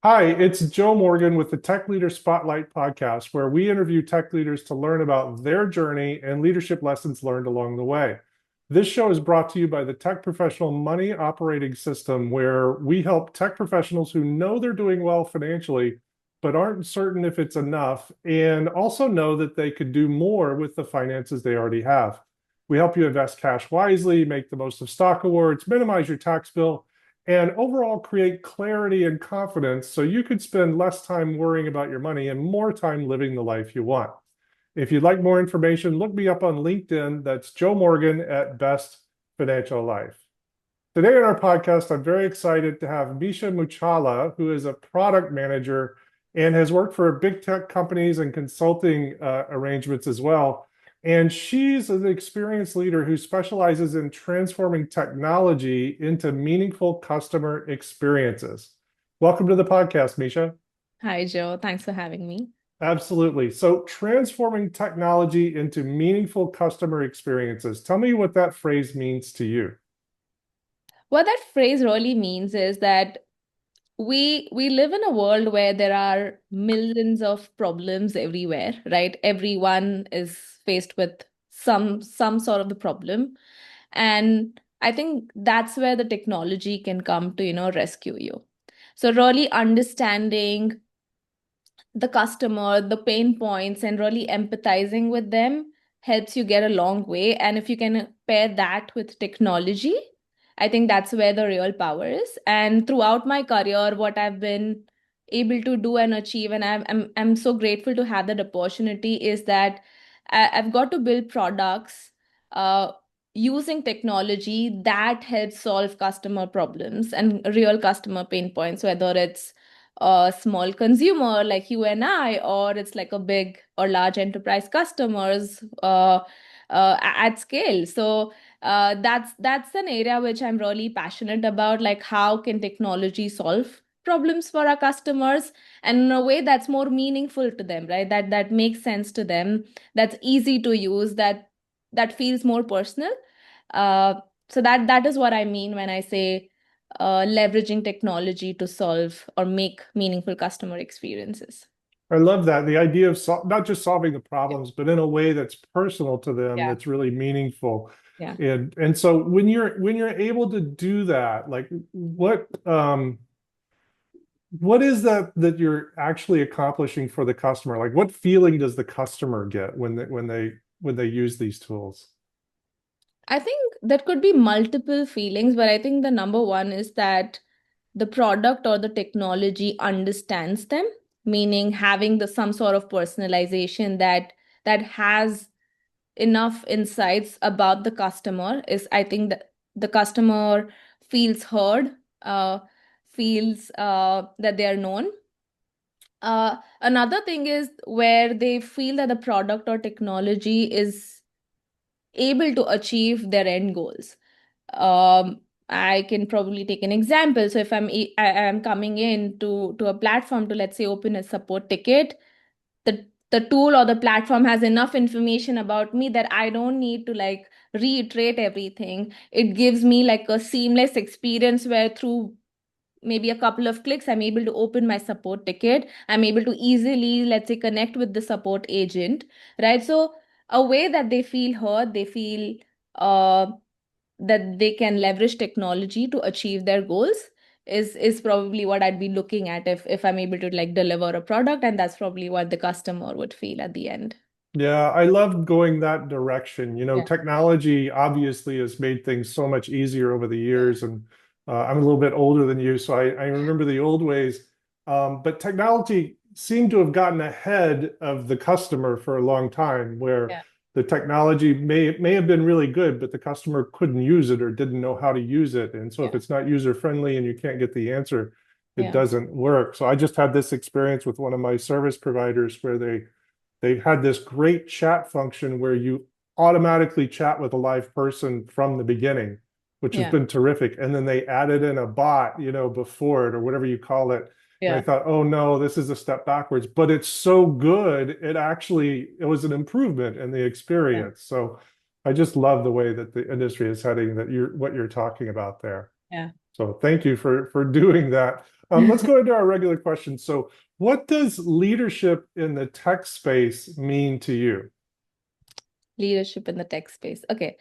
Hi, it's Joe Morgan with the Tech Leader Spotlight podcast, where we interview tech leaders to learn about their journey and leadership lessons learned along the way. This show is brought to you by the Tech Professional Money Operating System, where we help tech professionals who know they're doing well financially, but aren't certain if it's enough, and also know that they could do more with the finances they already have. We help you invest cash wisely, make the most of stock awards, minimize your tax bill, and overall create clarity and confidence so you could spend less time worrying about your money and more time living the life you want. If you'd like more information, look me up on LinkedIn. That's Joe Morgan at Best Financial Life. Today on our podcast, I'm very excited to have Misha Muchhala, who is a product manager and has worked for big tech companies and consulting arrangements as well. And she's an experienced leader who specializes in transforming technology into meaningful customer experiences. Welcome to the podcast, Misha. Hi, Joe. Thanks for having me. Absolutely. So, transforming technology into meaningful customer experiences. Tell me what that phrase means to you. What that phrase really means is that we live in a world where there are millions of problems everywhere, right? Everyone is faced with some sort of the problem. And I think that's where the technology can come to, rescue you. So really understanding the customer, the pain points, and really empathizing with them helps you get a long way. And if you can pair that with technology, I think that's where the real power is. And throughout my career, what I've been able to do and achieve, and I'm so grateful to have that opportunity, is that I've got to build products uh, using technology that helps solve customer problems and real customer pain points, whether it's a small consumer like you and I, or it's like a big or large enterprise customers at scale. So that's an area which I'm really passionate about. Like, how can technology solve problems for our customers, and in a way that's more meaningful to them, right? That makes sense to them, that's easy to use, that feels more personal. Uh, so that is what I mean when I say leveraging technology to solve or make meaningful customer experiences. I love that. The idea of not just solving the problems, but in a way that's personal to them, Yeah. that's really meaningful. Yeah. And so when you're able to do that, like what is that you're actually accomplishing for the customer? Like what feeling does the customer get when they use these tools? I think that could be multiple feelings, but I think the number one is that the product or the technology understands them, meaning having the some sort of personalization that has enough insights about the customer. Is I think that the customer feels heard, uh, feels that they are known. Another thing is where they feel that the product or technology is able to achieve their end goals. um I can probably take an example. So if I am coming in to a platform to, let's say, open a support ticket, the tool or the platform has enough information about me that I don't need to like reiterate everything. It gives me like a seamless experience where through maybe a couple of clicks I'm able to open my support ticket. I'm able to easily, let's say, connect with the support agent, right? So a way that they feel heard, they feel uh that they can leverage technology to achieve their goals is probably what I'd be looking at if I'm able to like deliver a product, and that's probably what the customer would feel at the end. Yeah, I love going that direction. Yeah. Technology obviously has made things so much easier over the Yeah. years, and I'm a little bit older than you, so I remember the old ways. But technology seemed to have gotten ahead of the customer for a long time, where Yeah. the technology may have been really good, but the customer couldn't use it or didn't know how to use it. And so if Yeah. it's not user friendly and you can't get the answer, it Yeah. doesn't work. So I just had this experience with one of my service providers where they had this great chat function where you automatically chat with a live person from the beginning, which has Yeah. been terrific. And then they added in a bot, before it or whatever you call it. And I Yeah. thought, oh no, this is a step backwards, but it's so good. It was an improvement in the Yeah. experience. So I just love the way that the industry is heading, what you're talking about there. Yeah. So thank you for doing that. Let's go into our regular questions. So, what does leadership in the tech space mean to you? Leadership in the tech space. Okay.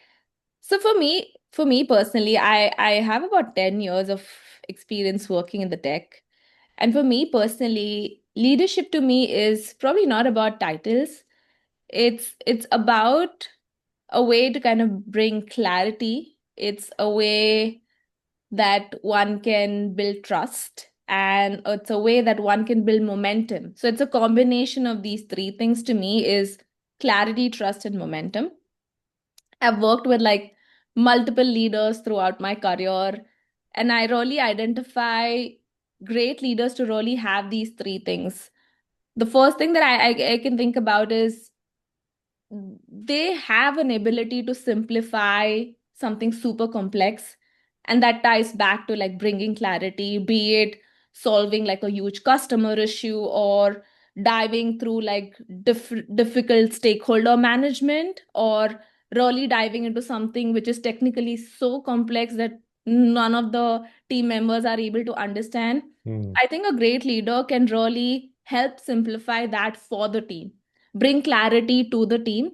So for me personally, I have about 10 years of experience working in the tech. And for me personally, leadership to me is probably not about titles. It's about a way to kind of bring clarity. It's a way that one can build trust, and it's a way that one can build momentum. So it's a combination of these three things to me is clarity, trust, and momentum. I've worked with like multiple leaders throughout my career, and I really identify great leaders to really have these three things. The first thing that I can think about is they have an ability to simplify something super complex, and that ties back to like bringing clarity, be it solving like a huge customer issue or diving through like difficult stakeholder management, or really diving into something which is technically so complex that none of the team members are able to understand. Hmm. I think a great leader can really help simplify that for the team, bring clarity to the team,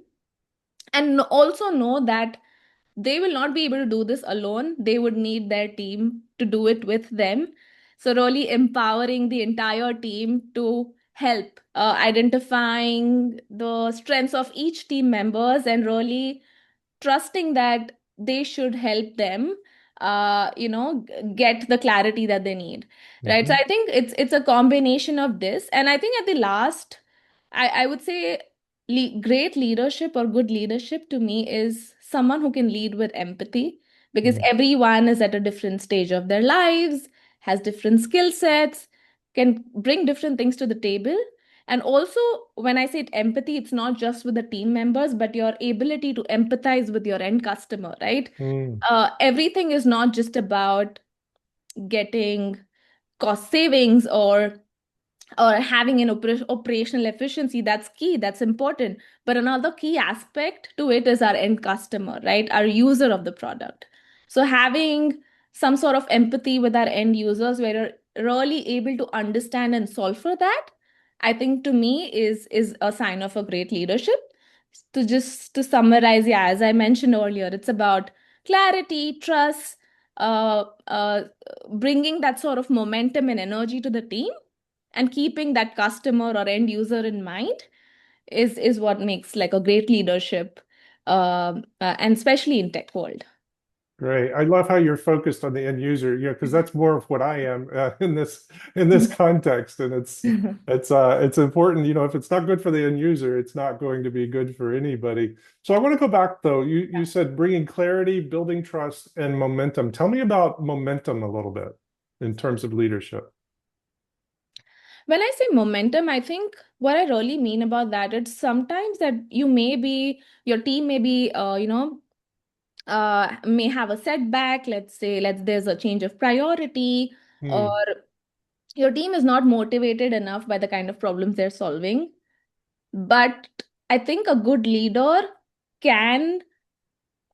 and also know that they will not be able to do this alone. They would need their team to do it with them. So, really empowering the entire team to help identifying the strengths of each team members and really trusting that they should help them get the clarity that they need, right? So Mhm. I think it's a combination of this, and I think at the last, I would say great leadership or good leadership to me is someone who can lead with empathy, because Mm. everyone is at a different stage of their lives, has different skill sets, can bring different things to the table. And also, when I say empathy, it's not just with the team members, but your ability to empathize with your end customer, right? Mm. Everything is not just about getting cost savings or having an operational efficiency. That's key, that's important, but another key aspect to it is our end customer, right, our user of the product. So having some sort of empathy with our end users where you're really able to understand and solve for that, I think to me is a sign of a great leadership. To summarize, yeah, as I mentioned earlier, it's about clarity, trust, uh, uh, bringing that sort of momentum and energy to the team, and keeping that customer or end user in mind is what makes like a great leadership, and especially in tech world. Great. I love how you're focused on the end user, because that's more of what I am in this context, and it's important. If it's not good for the end user, it's not going to be good for anybody. So I want to go back though. You said bringing clarity, building trust, and momentum. Tell me about momentum a little bit in terms of leadership. When I say momentum, I think what I really mean about that, it's sometimes that your team may be, may have a setback. Let's say, there's a change of priority, or Hmm. your team is not motivated enough by the kind of problems they're solving. But I think a good leader can,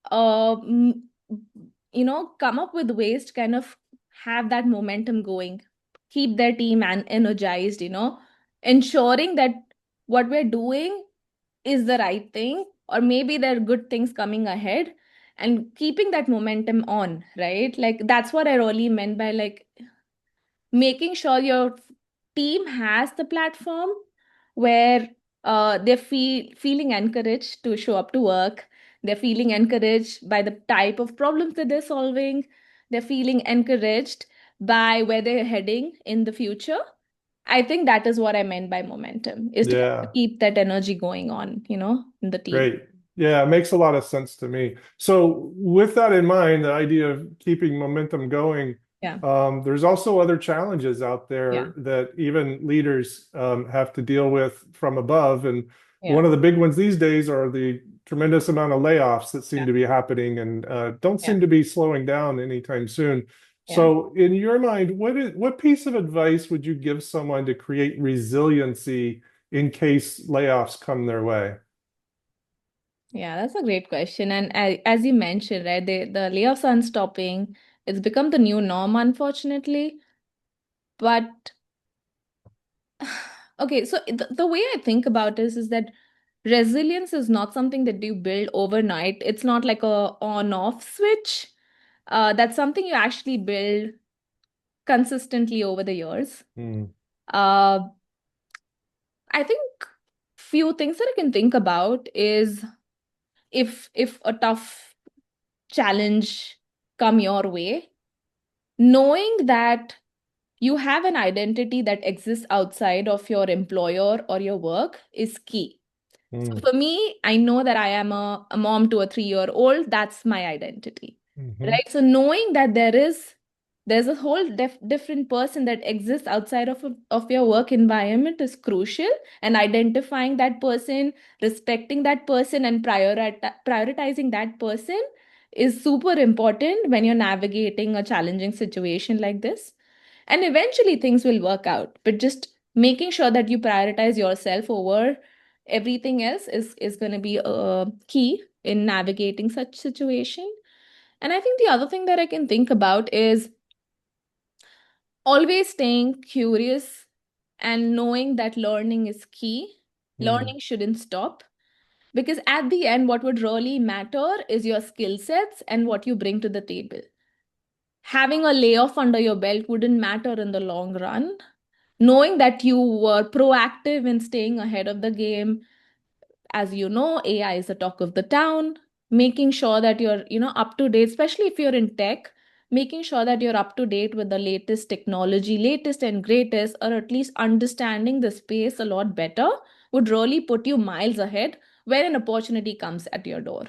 uh, m- come up with ways to kind of have that momentum going, keep their team energized, ensuring that what we're doing is the right thing, or maybe there are good things coming ahead, and keeping that momentum on, right? Like that's what I really meant by like making sure your team has the platform where they're feeling encouraged to show up to work. They're feeling encouraged by the type of problems that they're solving. They're feeling encouraged by where they're heading in the future. I think that is what I meant by momentum, is to kind of Yeah. keep that energy going on, in the team. Great. Yeah, it makes a lot of sense to me. So, with that in mind, the idea of keeping momentum going, Yeah, there's also other challenges out yeah, there that even leaders have to deal with from above. And one yeah, of the big ones these days are the tremendous amount of layoffs that seem yeah, to be happening and don't yeah, seem to be slowing down anytime soon. yeah. So, in your mind, what piece of advice would you give someone to create resiliency in case layoffs come their way? Yeah, that's a great question. And as you mentioned, right, the layoffs aren't stopping. It's become the new norm, unfortunately. But okay, so the way I think about this is that resilience is not something that you build overnight. It's not like a on-off switch. That's something you actually build consistently over the years. Mm, Uh, I think few things that I can think about is if a tough challenge come your way, knowing that you have an identity that exists outside of your employer or your work is key. So mm, for me, I know that I am a mom to a 3-year-old. That's my identity, mhm, right? So knowing that there's a whole different person that exists outside of your work environment is crucial. And identifying that person, respecting that person, and prioritizing that person is super important when you're navigating a challenging situation like this. And eventually things will work out, but just making sure that you prioritize yourself over everything else is going to be key in navigating such situation. And I think the other thing that I can think about is always staying curious and knowing that learning is key. mm, Learning shouldn't stop, because at the end what would really matter is your skill sets and what you bring to the table. Having a layoff under your belt wouldn't matter in the long run. Knowing that you were proactive in staying ahead of the game, as you know, AI is the talk of the town. Making sure that you're, up to date, especially if you're in tech, making sure that you're up to date with the latest technology, latest and greatest, or at least understanding the space a lot better would really put you miles ahead when an opportunity comes at your door.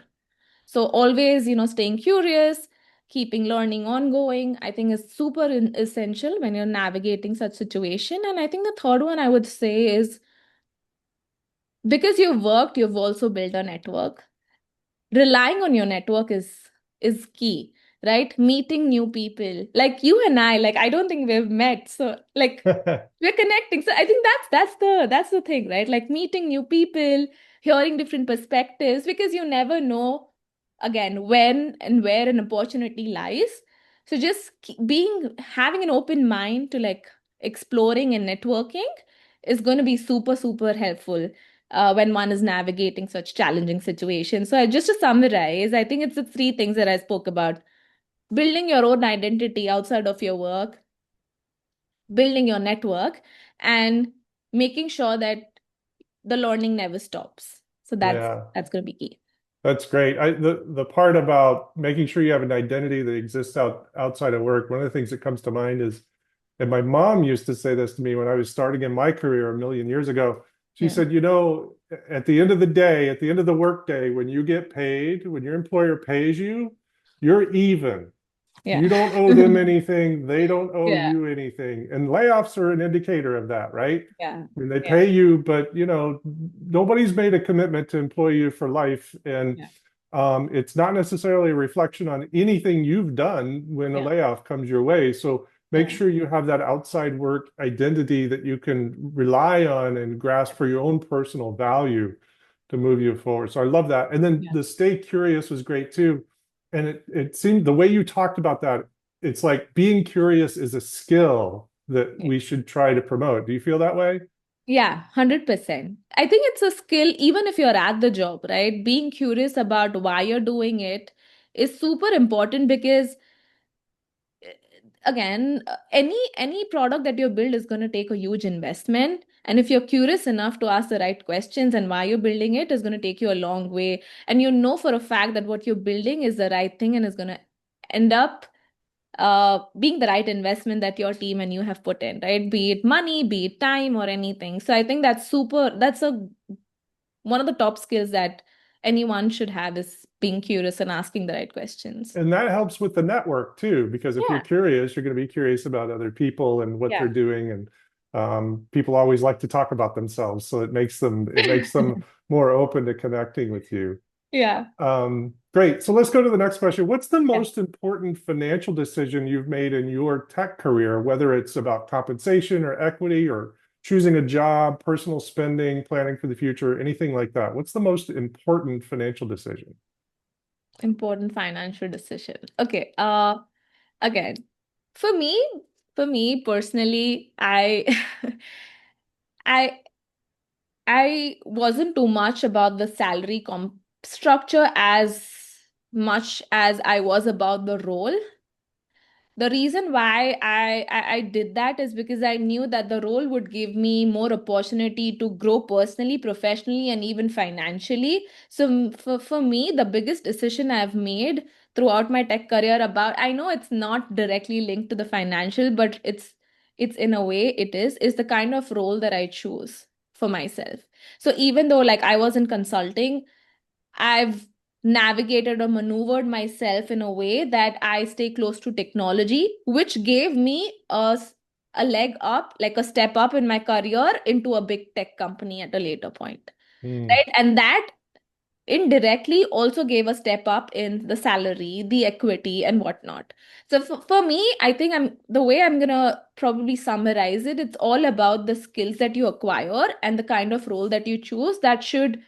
So always, staying curious, keeping learning ongoing, I think is super essential when you're navigating such situation. And I think the third one I would say is, because you've worked, you've also built a network. Relying on your network is key, right? Meeting new people like you and I, like I don't think we've met, so like we're connecting. So I think that's the thing, right? Like meeting new people, hearing different perspectives, because you never know again when and where an opportunity lies. So just being having an open mind to like exploring and networking is going to be super super helpful when one is navigating such challenging situations. So just to summarize, I think it's the three things that I spoke about: building your own identity outside of your work, building your network, and making sure that the learning never stops. So that's yeah. that's going to be key. That's great. The part about making sure you have an identity that exists outside of work, one of the things that comes to mind is, and my mom used to say this to me when I was starting in my career a million years ago. She Yeah. said, you know, at the end of the day, at the end of the workday, when you get paid, when your employer pays you, you're even. Yeah. You don't owe them anything. They don't owe Yeah. you anything. And layoffs are an indicator of that, right? Yeah. I mean, they Yeah. pay you, but nobody's made a commitment to employ you for life. And Yeah. it's not necessarily a reflection on anything you've done when a Yeah. layoff comes your way. So make Yeah. sure you have that outside work identity that you can rely on and grasp for your own personal value to move you forward. So I love that. And then Yeah. the stay curious was great too. And it seemed the way you talked about that, it's like being curious is a skill that Yeah. we should try to promote. Do you feel that way? Yeah, 100%. I think it's a skill, even if you're at the job, right? Being curious about why you're doing it is super important, because again, any product that you build is going to take a huge investment. And if you're curious enough to ask the right questions and why you're building it, is going to take you a long way. And you know for a fact that what you're building is the right thing and is going to end up being the right investment that your team and you have put in, right? Be it money, be it time, or anything. So I think that's a one of the top skills that anyone should have, is being curious and asking the right questions. And that helps with the network too, because if you're Yeah. curious, you're going to be curious about other people and what they're Yeah. doing. And people always like to talk about themselves, so it makes them more open to connecting with you. Yeah. Great. So let's go to the next question. What's the Yeah. most important financial decision you've made in your tech career, whether it's about compensation or equity or choosing a job, personal spending, planning for the future, anything like that? What's the most important financial decision? Important financial decision. Okay. Again, for me, For me personally, I I wasn't too much about the salary comp structure as much as I was about the role. The reason why I did that is because I knew that the role would give me more opportunity to grow personally, professionally, and even financially. So for me, the biggest decision I've made throughout my tech career about, I know it's not directly linked to the financial, but it's in a way is the kind of role that I choose for myself. So even though like I was in consulting, I've navigated or maneuvered myself in a way that I stay close to technology, which gave me a leg up, like a step up in my career into a big tech company at a later point. Mm, Right. And that indirectly also gave a step up in the salary, the equity, and whatnot. So for me, I think the way I'm gonna probably summarize it, it's all about the skills that you acquire and the kind of role that you choose that should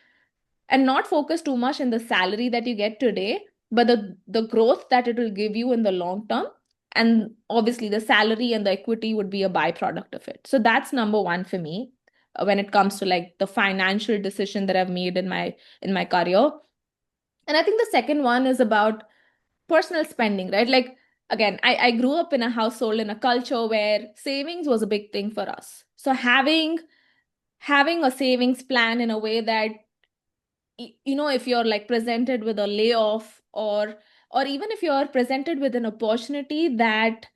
and not focus too much in the salary that you get today, but the growth that it will give you in the long term. And obviously the salary and the equity would be a byproduct of it. So that's number one for me when it comes to like the financial decision that I've made in my career. And I think the second one is about personal spending, right? Like again, I grew up in a household in a culture where savings was a big thing for us. So having a savings plan in a way that if you're like presented with a layoff or even if you're presented with an opportunity that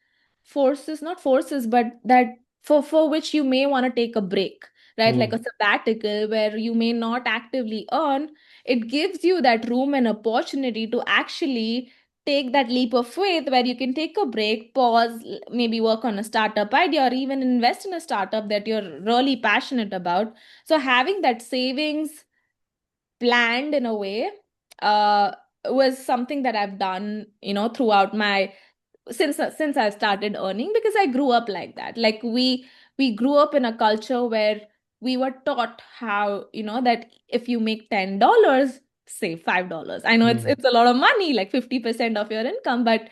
forces not forces but that for which you may want to take a break, right, like mm, a sabbatical where you may not actively earn, it gives you that room and opportunity to actually take that leap of faith where you can take a break, pause, maybe work on a startup idea or even invest in a startup that you're really passionate about. So having that savings planned in a way uh was something that I've done, throughout my since I've started earning because I grew up like that. Like we grew up in a culture where we were taught how, that if you make $10, save $5. I know it's mm, it's a lot of money, like 50% of your income, but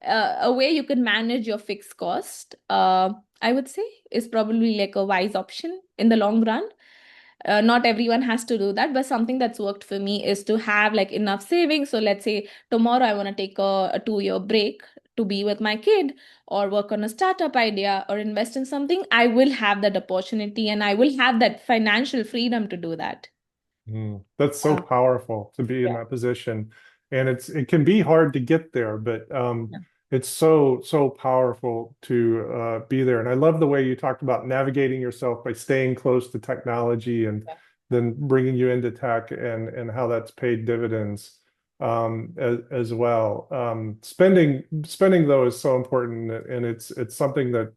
a way you can manage your fixed cost, I would say, is probably like a wise option in the long run. Not everyone has to do that, but something that's worked for me is to have like enough savings. So let's say tomorrow I want to take a 2 year break to be with my kid or work on a startup idea or invest in something. I will have that opportunity and I will have that financial freedom to do that. mm. That's so powerful to be in Yeah. that position. And it can be hard to get there, but Yeah. it's so powerful to be there. And I love the way you talked about navigating yourself by staying close to technology and Yeah. then bringing you into tech and how that's paid dividends as well. Spending though is so important, and it's something that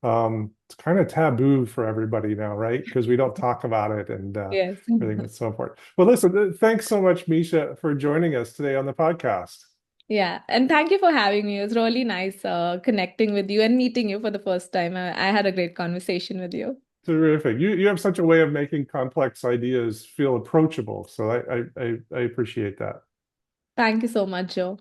it's kind of taboo for everybody now, right? Because we don't talk about it and Yes. everything that's so important. Well, listen, thanks so much, Misha, for joining us today on the podcast. Yeah. And thank you for having me. It was really nice connecting with you and meeting you for the first time. I had a great conversation with you. Terrific. You have such a way of making complex ideas feel approachable. So I appreciate that. Thank you so much, Joe.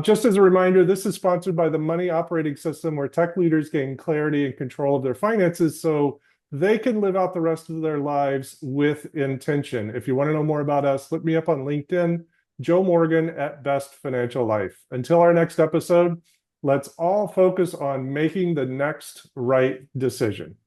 Just as a reminder, this is sponsored by the Money Operating System, where tech leaders gain clarity and control of their finances so they can live out the rest of their lives with intention. If you want to know more about us, look me up on LinkedIn, Joe Morgan at Best Financial Life. Until our next episode, let's all focus on making the next right decision.